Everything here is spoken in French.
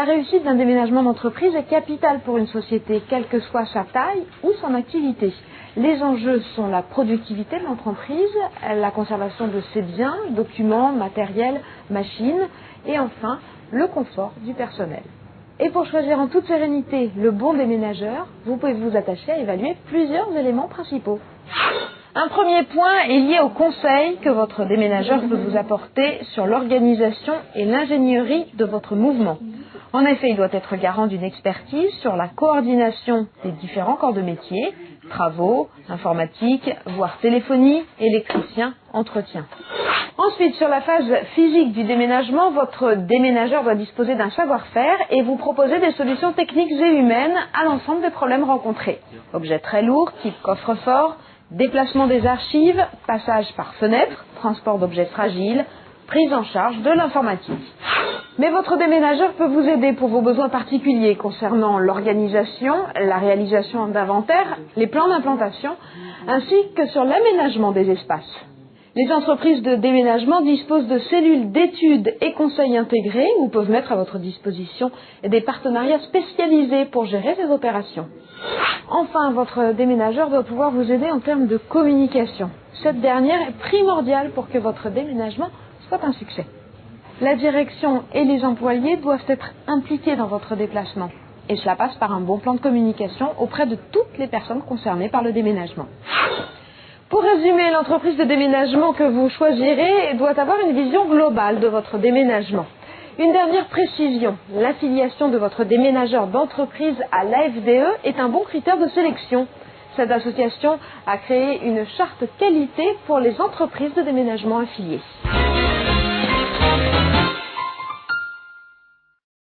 La réussite d'un déménagement d'entreprise est capitale pour une société, quelle que soit sa taille ou son activité. Les enjeux sont la productivité de l'entreprise, la conservation de ses biens, documents, matériels, machines et enfin le confort du personnel. Et pour choisir en toute sérénité le bon déménageur, vous pouvez vous attacher à évaluer plusieurs éléments principaux. Un premier point est lié au conseil que votre déménageur peut vous apporter sur l'organisation et l'ingénierie de votre mouvement. En effet, il doit être garant d'une expertise sur la coordination des différents corps de métier, travaux, informatique, voire téléphonie, électricien, entretien. Ensuite, sur la phase physique du déménagement, votre déménageur doit disposer d'un savoir-faire et vous proposer des solutions techniques et humaines à l'ensemble des problèmes rencontrés. Objets très lourds, type coffre-fort, déplacement des archives, passage par fenêtre, transport d'objets fragiles, prise en charge de l'informatique. Mais votre déménageur peut vous aider pour vos besoins particuliers concernant l'organisation, la réalisation d'inventaire, les plans d'implantation, ainsi que sur l'aménagement des espaces. Les entreprises de déménagement disposent de cellules d'études et conseils intégrés ou peuvent mettre à votre disposition des partenariats spécialisés pour gérer ces opérations. Enfin, votre déménageur doit pouvoir vous aider en termes de communication. Cette dernière est primordiale pour que votre déménagement soit un succès. La direction et les employés doivent être impliqués dans votre déplacement. Et cela passe par un bon plan de communication auprès de toutes les personnes concernées par le déménagement. Pour résumer, l'entreprise de déménagement que vous choisirez doit avoir une vision globale de votre déménagement. Une dernière précision, l'affiliation de votre déménageur d'entreprise à l'AFDE est un bon critère de sélection. Cette association a créé une charte qualité pour les entreprises de déménagement affiliées.